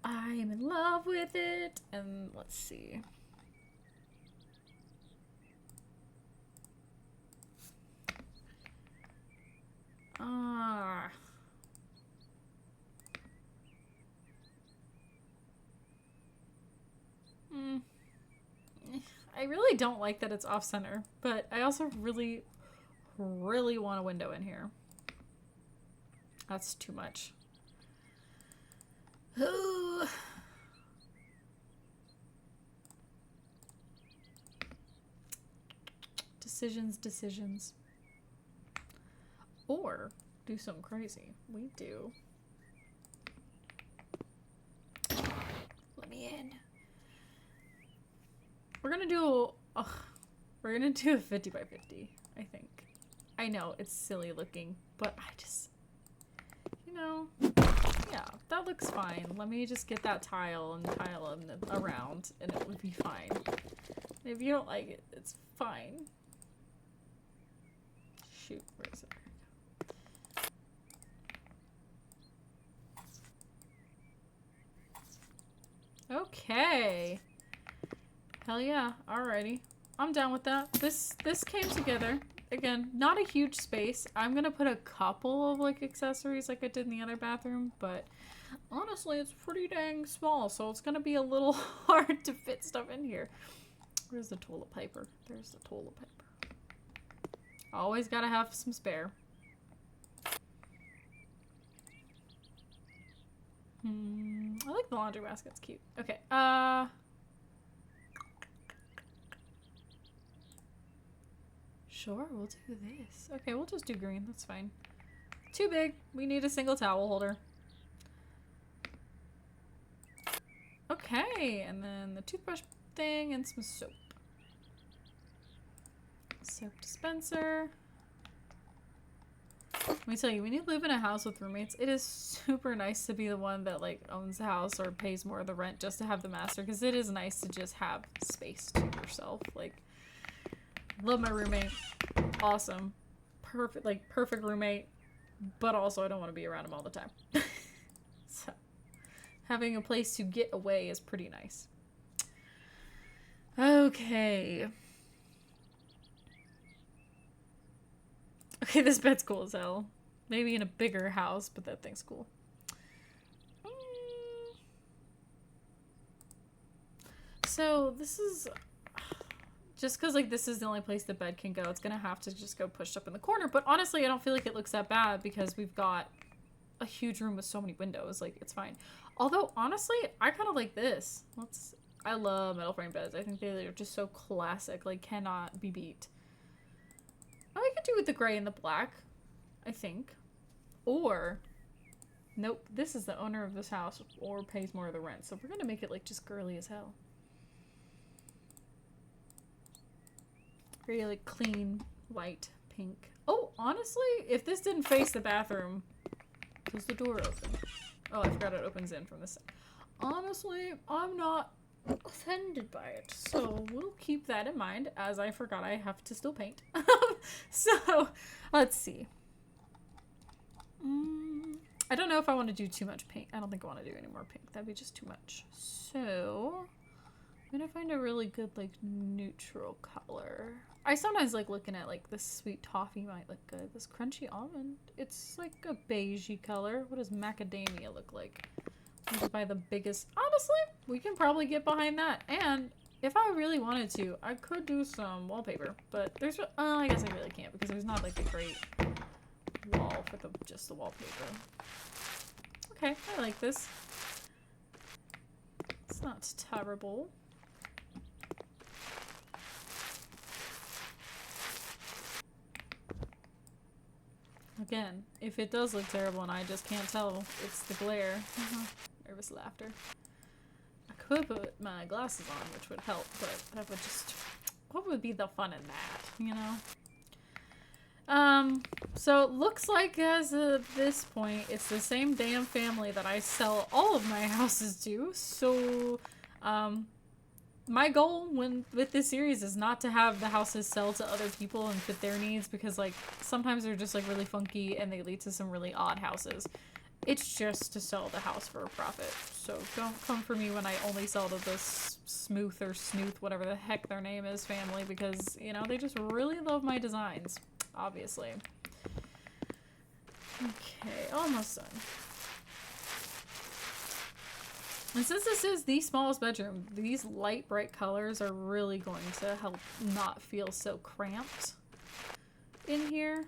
I am in love with it. And let's see. I really don't like that it's off-center, but I also really want a window in here. That's too much. Ooh. Decisions. Or do something crazy. We do. Let me in. We're gonna do a 50 by 50, I think. I know, it's silly looking, but I just, you know, yeah, that looks fine. Let me just get that tile and tile them around, and it would be fine. If you don't like it, it's fine. Shoot, where is it? Okay. Hell yeah. Alrighty. I'm down with that. This came together. Again, not a huge space. I'm gonna put a couple of like accessories like I did in the other bathroom, but honestly it's pretty dang small, so it's gonna be a little hard to fit stuff in here. Where's the toilet paper? There's the toilet paper. Always gotta have some spare. I like the laundry basket. It's cute. Okay, sure, we'll do this. Okay, we'll just do green. That's fine. Too big. We need a single towel holder. Okay, and then the toothbrush thing and some soap. Soap dispenser. Let me tell you, when you live in a house with roommates, it is super nice to be the one that like owns the house or pays more of the rent just to have the master, because it is nice to just have space to yourself. Like, love my roommate. Awesome. Perfect roommate, but also I don't want to be around him all the time. So, having a place to get away is pretty nice. Okay. Okay, this bed's cool as hell. Maybe in a bigger house, but that thing's cool. So this is just because like this is the only place the bed can go. It's gonna have to just go pushed up in the corner. But honestly, I don't feel like it looks that bad because we've got a huge room with so many windows. Like, it's fine. Although honestly, I kind of like this. I love metal frame beds. I think they are just so classic. Like, cannot be beat. I could do with the gray and the black, I think. Or, nope, this is the owner of this house or pays more of the rent. So we're going to make it like just girly as hell. Very like clean, light pink. Oh, honestly, if this didn't face the bathroom, does the door open? Oh, I forgot it opens in from this side. Honestly, I'm not offended by it. So we'll keep that in mind, as I forgot I have to still paint. So, let's see. I don't know if I want to do too much paint. I don't think I want to do any more pink. That'd be just too much. So, I'm gonna find a really good, like, neutral color. I sometimes like looking at, like, this sweet toffee might look good. This crunchy almond. It's like a beigey color. What does macadamia look like? I'm gonna buy the biggest. Honestly, we can probably get behind that. And if I really wanted to, I could do some wallpaper. But there's, I guess I really can't because there's not like a great wall for just the wallpaper. Okay, I like this. It's not terrible. Again, if it does look terrible and I just can't tell, it's the glare. Nervous laughter. I could put my glasses on, which would help, but that would just... What would be the fun in that, you know? So it looks like as of this point, it's the same damn family that I sell all of my houses to. So, my goal with this series is not to have the houses sell to other people and fit their needs, because like sometimes they're just like really funky and they lead to some really odd houses. It's just to sell the house for a profit. So don't come for me when I only sell to this Smooth or Snooth, whatever the heck their name is, family, because, you know, they just really love my designs, obviously. Okay, almost done. And since this is the smallest bedroom, these light, bright colors are really going to help not feel so cramped in here.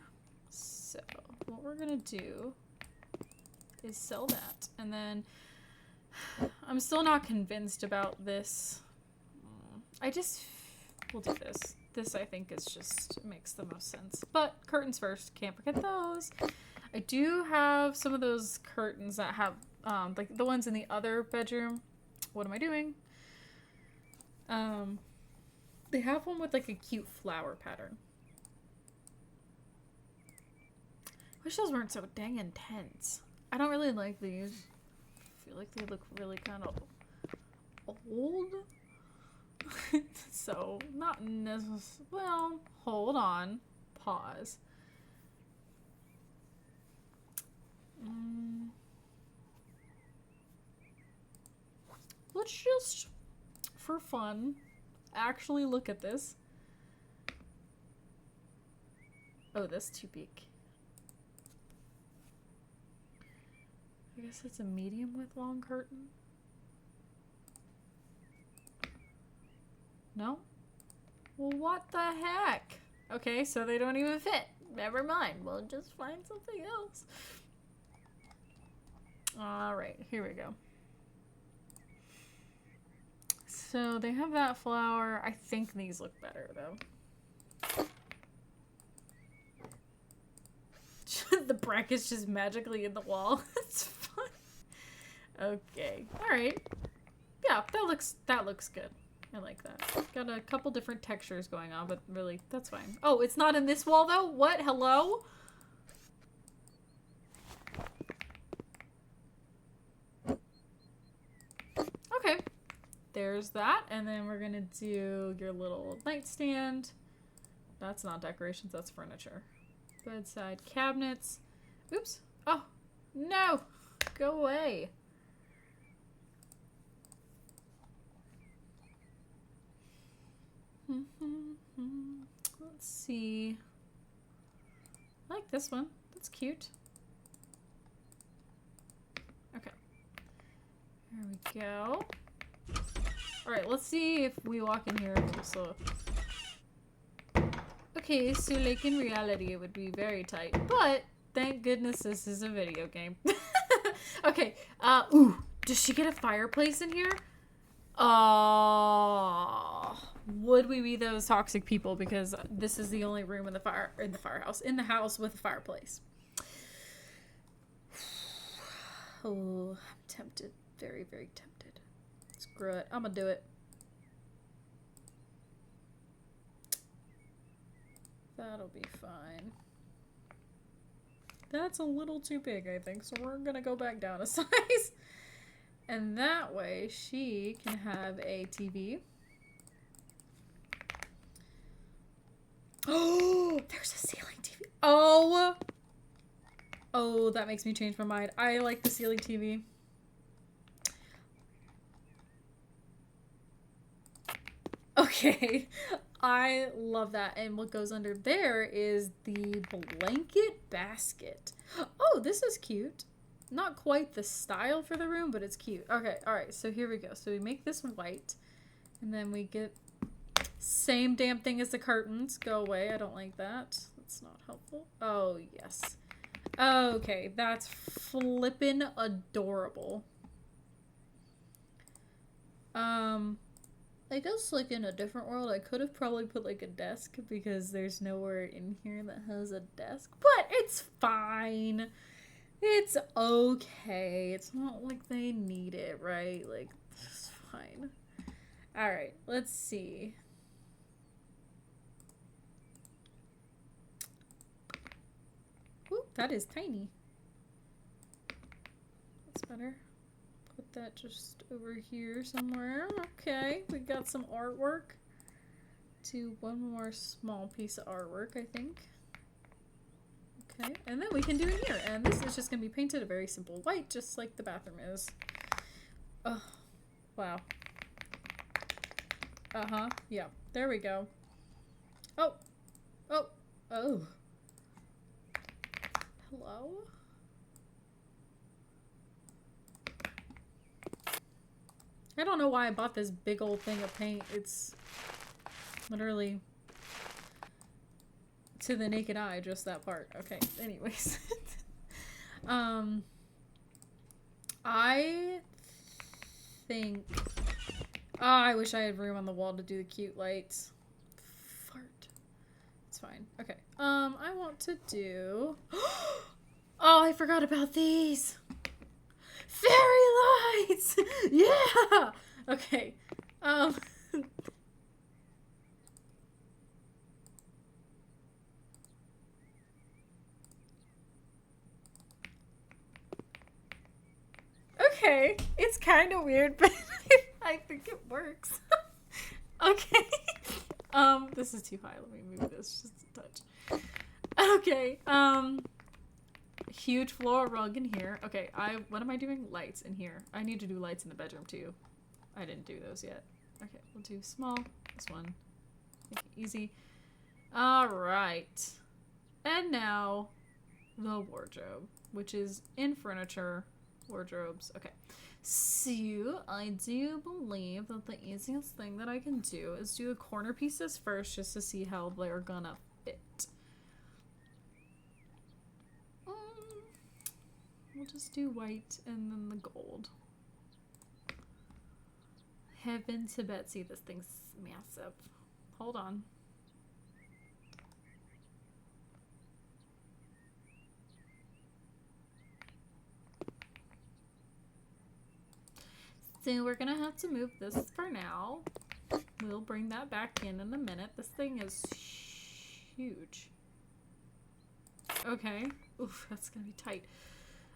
So, what we're gonna do is sell that. And then, I'm still not convinced about this. We'll do this. This, I think, is just, makes the most sense. But, curtains first. Can't forget those. I do have some of those curtains that have, like the ones in the other bedroom. What am I doing? They have one with like a cute flower pattern. Wish those weren't so dang intense. I don't really like these. I feel like they look really kind of old. So, not necessarily. Well, hold on. Pause. Let's just, for fun, actually look at this. Oh, that's too big. I guess it's a medium with long curtain. No? Well, what the heck? Okay, so they don't even fit. Never mind. We'll just find something else. Alright, here we go. So they have that flower. I think these look better, though. The bracket's just magically in the wall. It's fun. Okay. Alright. Yeah, that looks good. I like that. Got a couple different textures going on, but really, that's fine. Oh, it's not in this wall, though? What? Hello? Okay. There's that. And then we're gonna do your little nightstand. That's not decorations, that's furniture. Bedside cabinets. Oops. Oh, no. Go away. Let's see. I like this one. That's cute. Okay. There we go. Alright, let's see if we walk in here. So. Okay, so like in reality it would be very tight, but thank goodness this is a video game. Okay, ooh, does she get a fireplace in here? Would we be those toxic people because this is the only room in the house with a fireplace. Oh, I'm tempted. Very, very tempted. Screw it. I'm gonna do it. That'll be fine. That's a little too big, I think, so we're gonna go back down a size. And that way she can have a TV. Oh, there's a ceiling TV. Oh! Oh, that makes me change my mind. I like the ceiling TV. Okay. I love that. And what goes under there is the blanket basket. Oh, this is cute. Not quite the style for the room, but it's cute. Okay, alright, so here we go. So we make this white, and then we get same damn thing as the curtains. Go away, I don't like that. That's not helpful. Oh, yes. Okay, that's flippin' adorable. I guess, like, in a different world, I could have probably put, like, a desk, because there's nowhere in here that has a desk. But it's fine. It's okay. It's not like they need it, right? Like, it's fine. Alright, let's see. Ooh, that is tiny. That's better. Put that just over here somewhere. Okay, we got some artwork. Do one more small piece of artwork, I think. Okay, and then we can do it here. And this is just going to be painted a very simple white, just like the bathroom is. Oh, wow. Uh-huh, yeah, there we go. Oh, oh, oh. Hello? I don't know why I bought this big old thing of paint. It's literally to the naked eye, just that part. Okay, anyways. I think... Oh, I wish I had room on the wall to do the cute lights. Fart. It's fine. Okay. I want to do... Oh, I forgot about these! Fairy lights! Yeah! Okay. Okay. It's kind of weird, but I think it works. Okay. This is too high. Let me move this just a touch. Okay. Huge floor rug in here. Okay, what am I doing? Lights in here. I need to do lights in the bedroom too. I didn't do those yet. Okay, we'll do small. This one. Make it easy. Alright. And now the wardrobe, which is in furniture. Wardrobes. Okay. So, I do believe that the easiest thing that I can do is do the corner pieces first just to see how they're gonna fit. We'll just do white and then the gold. Heaven to Betsy, this thing's massive. Hold on. So we're gonna have to move this for now. We'll bring that back in a minute. This thing is huge. Okay. Oof, that's gonna be tight.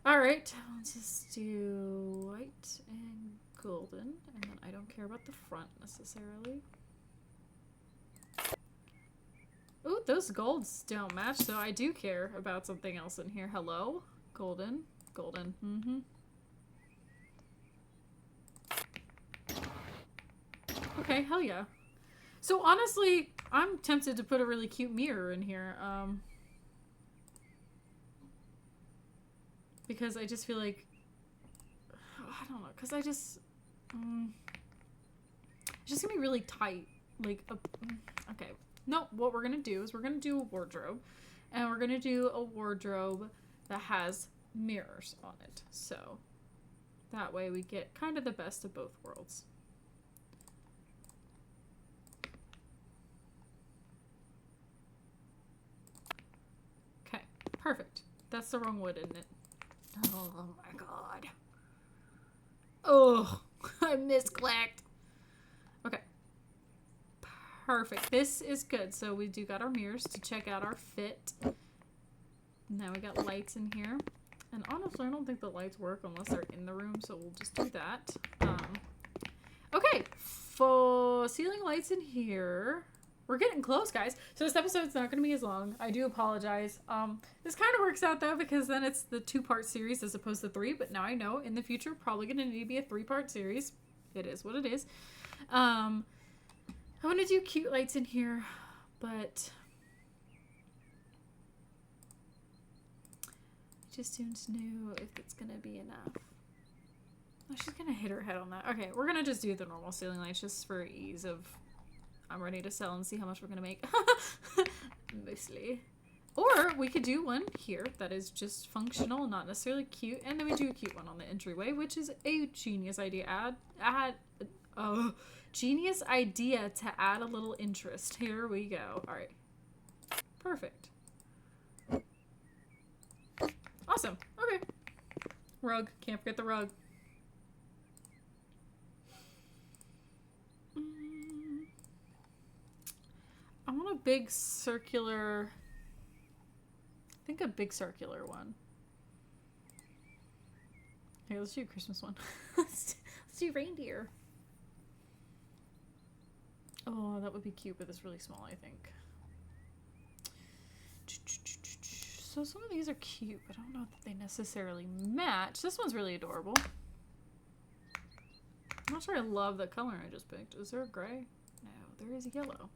Alright, I'll just do white and golden, and then I don't care about the front necessarily. Ooh, those golds don't match, so I do care about something else in here. Hello? Golden. Golden. Mm-hmm. Okay, hell yeah. So honestly, I'm tempted to put a really cute mirror in here. Because I just feel like, I don't know, because I just, it's just gonna be really tight, like, okay, no, what we're gonna do is we're gonna do a wardrobe, and we're gonna do a wardrobe that has mirrors on it, so that way we get kind of the best of both worlds. Okay, perfect. That's the wrong wood, isn't it? Oh my god. Oh, I misclicked. Okay. Perfect. This is good. So we do got our mirrors to check out our fit. Now we got lights in here. And honestly, I don't think the lights work unless they're in the room, so we'll just do that. Okay, for ceiling lights in here. We're getting close, guys. So this episode's not going to be as long. I do apologize. This kind of works out, though, because then it's the 2-part series as opposed to 3. But now I know in the future, probably going to need to be a 3-part series. It is what it is. I want to do cute lights in here, but I just don't know if it's going to be enough. Oh, she's going to hit her head on that. Okay, we're going to just do the normal ceiling lights just for ease of... I'm ready to sell and see how much we're going to make. Mostly. Or we could do one here that is just functional, not necessarily cute. And then we do a cute one on the entryway, which is a genius idea. Genius idea to add a little interest. Here we go. All right. Perfect. Awesome. Okay. Rug. Can't forget the rug. I want a big circular... I think a big circular one. Here, let's do a Christmas one. Let's do reindeer. Oh, that would be cute, but it's really small, I think. So some of these are cute, but I don't know that they necessarily match. This one's really adorable. I'm not sure I love the color I just picked. Is there a gray? No, there is yellow.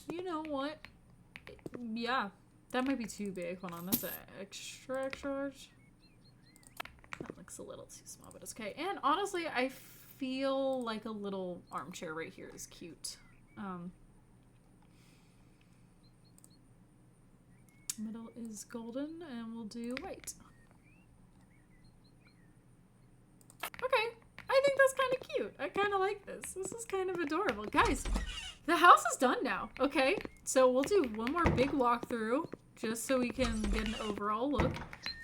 You know what? Yeah, that might be too big. Hold on, that's an extra large. That looks a little too small, but it's okay. And honestly, I feel like a little armchair right here is cute. Middle is golden, and we'll do white. Okay, I think that's kind of cute. I kind of like this. This is kind of adorable. Guys, the house is done now, okay? So we'll do one more big walkthrough just so we can get an overall look.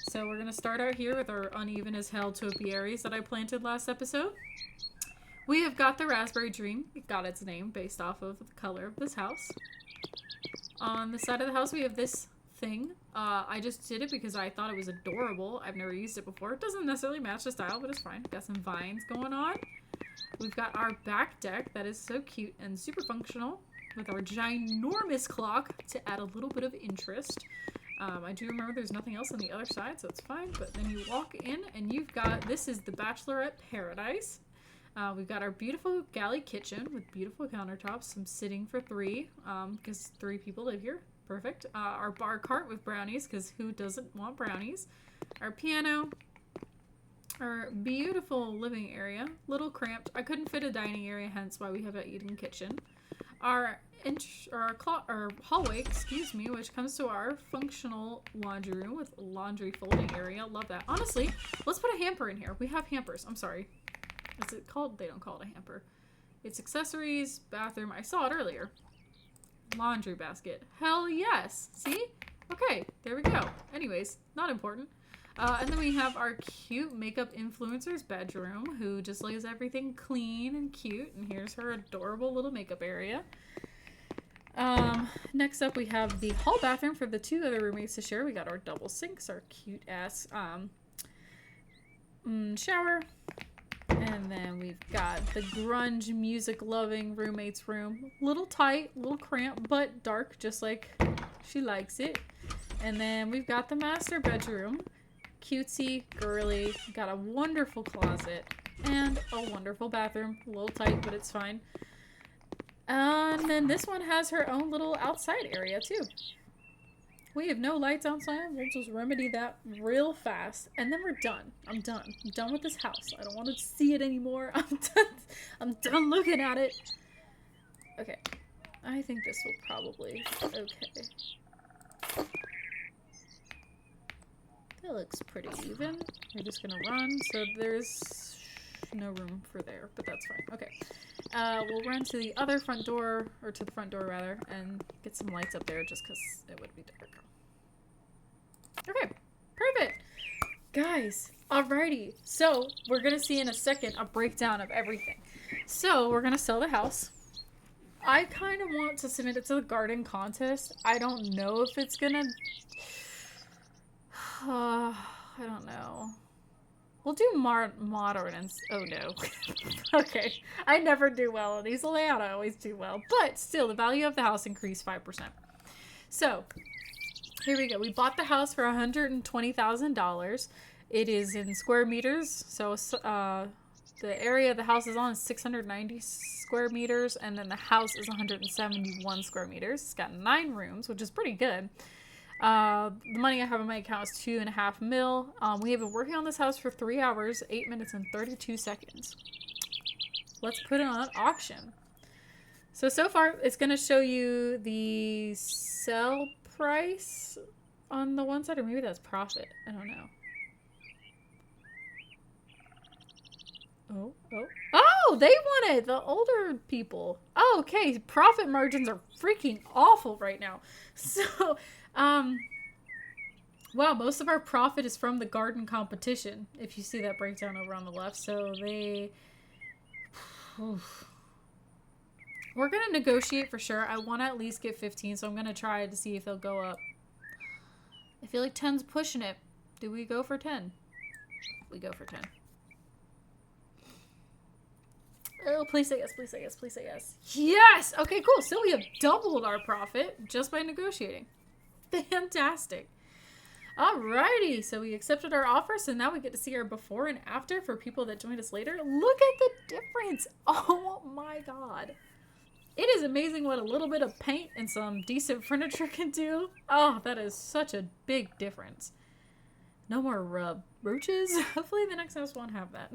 So we're going to start out here with our uneven as hell topiaries that I planted last episode. We have got the Raspberry Dream. It got its name based off of the color of this house. On the side of the house, we have this thing. I just did it because I thought it was adorable. I've never used it before. It doesn't necessarily match the style, but it's fine. Got some vines going on. We've got our back deck that is so cute and super functional with our ginormous clock to add a little bit of interest. I do remember there's nothing else on the other side, so it's fine. But then you walk in and you've got, this is the Bachelorette Paradise. We've got our beautiful galley kitchen with beautiful countertops, some sitting for 3, because 3 people live here. Perfect. Our bar cart with brownies, because who doesn't want brownies? Our piano. Our beautiful living area. Little cramped. I couldn't fit a dining area, hence why we have an eating kitchen. Our hallway, excuse me, which comes to our functional laundry room with laundry folding area. Love that. Honestly, let's put a hamper in here. We have hampers. I'm sorry. Is it called? They don't call it a hamper. It's accessories, bathroom. I saw it earlier. Laundry basket. Hell yes. See? Okay, there we go. Anyways, not important. And then we have our cute makeup influencer's bedroom, who just lays everything clean and cute. And here's her adorable little makeup area. Next up, we have the hall bathroom for the 2 other roommates to share. We got our double sinks, our cute ass shower. And then we've got the grunge music loving roommate's room. Little tight, little cramped, but dark, just like she likes it. And then we've got the master bedroom. Cutesy, girly, got a wonderful closet, and a wonderful bathroom. A little tight, but it's fine. And then this one has her own little outside area too. We have no lights outside. We'll just remedy that real fast. And then we're done. I'm done. I'm done with this house. I don't want to see it anymore. I'm done looking at it. Okay. I think this will probably... Okay. That looks pretty even. We're just gonna run. So there's no room for there, but that's fine. Okay. We'll run to the other front door, or to the front door rather, and get some lights up there just because it would be dark. Okay, perfect. Guys, alrighty. So, we're going to see in a second a breakdown of everything. So, we're going to sell the house. I kind of want to submit it to the garden contest. I don't know if it's going to... I don't know. We'll do modern and... Oh, no. Okay. I never do well in these. I always do well. But still, the value of the house increased 5%. So, here we go. We bought the house for $120,000. It is in square meters. So, the area the house is on is 690 square meters. And then the house is 171 square meters. It's got 9 rooms, which is pretty good. The money I have in my account is $2.5 million. We have been working on this house for 3 hours, 8 minutes, and 32 seconds. Let's put it on auction. So far, it's going to show you the sell price on the one side, or maybe that's profit. I don't know. Oh, they wanted the older people. Oh, okay. Profit margins are freaking awful right now. So, wow, most of our profit is from the garden competition. If you see that breakdown over on the left. So they, we're going to negotiate for sure. I want to at least get 15. So I'm going to try to see if they'll go up. I feel like 10's pushing it. Do we go for 10? We go for 10. Oh, please say yes, please say yes, please say yes. Yes! Okay, cool. So we have doubled our profit just by negotiating. Fantastic. Alrighty, so we accepted our offer, so now we get to see our before and after for people that joined us later. Look at the difference. Oh my god. It is amazing what a little bit of paint and some decent furniture can do. Oh, that is such a big difference. No more roaches. Hopefully the next house won't have that.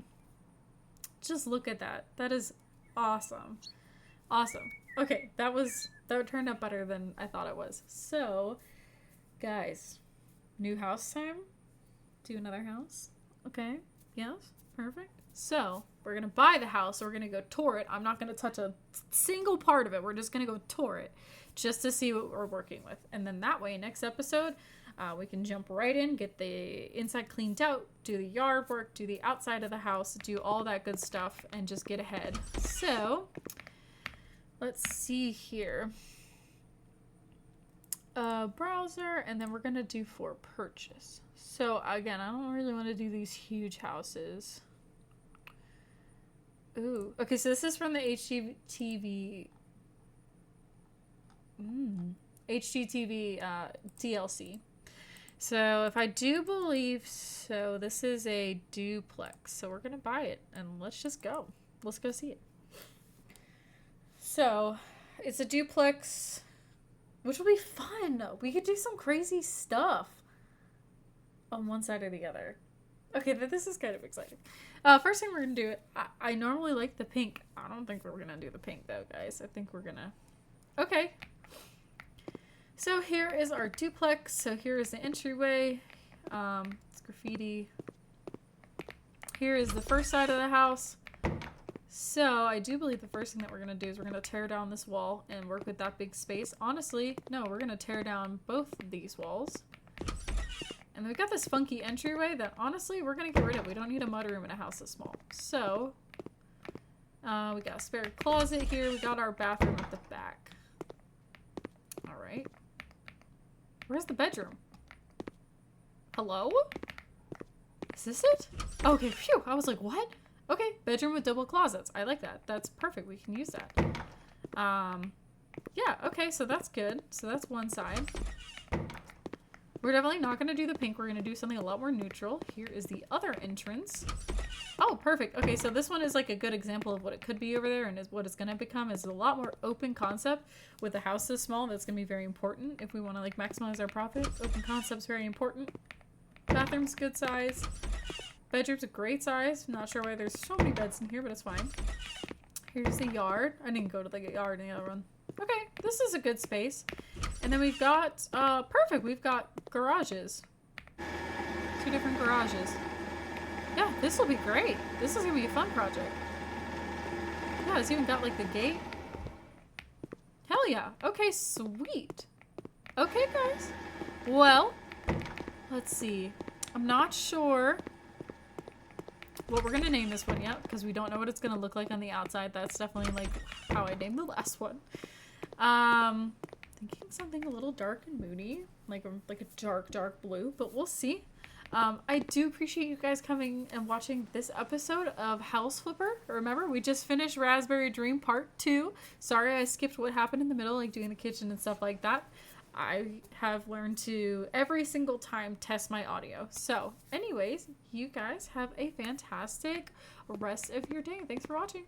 Just look at that. That is awesome. Awesome. Okay, that turned out better than I thought it was. So, guys, new house time? Do another house? Okay. Yes. Perfect. So, we're going to buy the house. So we're going to go tour it. I'm not going to touch a single part of it. We're just going to go tour it just to see what we're working with. And then that way, next episode, we can jump right in, get the inside cleaned out, do the yard work, do the outside of the house, do all that good stuff, and just get ahead. So, let's see here. Browser, and then we're going to do for purchase. So, again, I don't really want to do these huge houses. Ooh. Okay, so this is from the HGTV DLC. So if I do believe so, this is a duplex. So we're going to buy it and let's just go. Let's go see it. So it's a duplex, which will be fun. We could do some crazy stuff on one side or the other. Okay, this is kind of exciting. First thing we're going to do, I normally like the pink. I don't think we're going to do the pink though, guys. I think we're going to... Okay. So here is our duplex. So here is the entryway. It's graffiti. Here is the first side of the house. So I do believe the first thing that we're going to do is we're going to tear down this wall and work with that big space. Honestly, no, we're going to tear down both of these walls. And then we got this funky entryway that honestly we're going to get rid of. We don't need a mudroom in a house this small. So we got a spare closet here. We got our bathroom at the back. All right. Where's the bedroom? Hello? Is this it? Okay, phew. I was like, what? Okay, bedroom with double closets. I like that. That's perfect. We can use that. Yeah, okay, so that's good. So that's one side. We're definitely not going to do the pink. We're going to do something a lot more neutral. Here is the other entrance. Oh, perfect. Okay, so this one is like a good example of what it could be over there, and is what it's going to become is a lot more open concept. With the house this small, that's going to be very important if we want to like maximize our profit. Open concept's very important. Bathroom's good size. Bedroom's a great size. Not sure why there's so many beds in here, but it's fine. Here's the yard. I didn't go to the yard in the other one. Okay, this is a good space. And then we've got, perfect, we've got garages. 2 different garages. Yeah, this will be great. This is gonna be a fun project. Yeah, it's even got like the gate. Hell yeah. Okay, sweet. Okay, guys. Well, let's see. I'm not sure what we're gonna name this one yet because we don't know what it's gonna look like on the outside. That's definitely like how I named the last one. Thinking something a little dark and moody, like a dark blue, but we'll see. I do appreciate you guys coming and watching this episode of House Flipper. Remember, we just finished Raspberry Dream Part 2. Sorry I skipped what happened in the middle, like doing the kitchen and stuff like that. I have learned to every single time test my audio. So anyways, you guys have a fantastic rest of your day. Thanks for watching.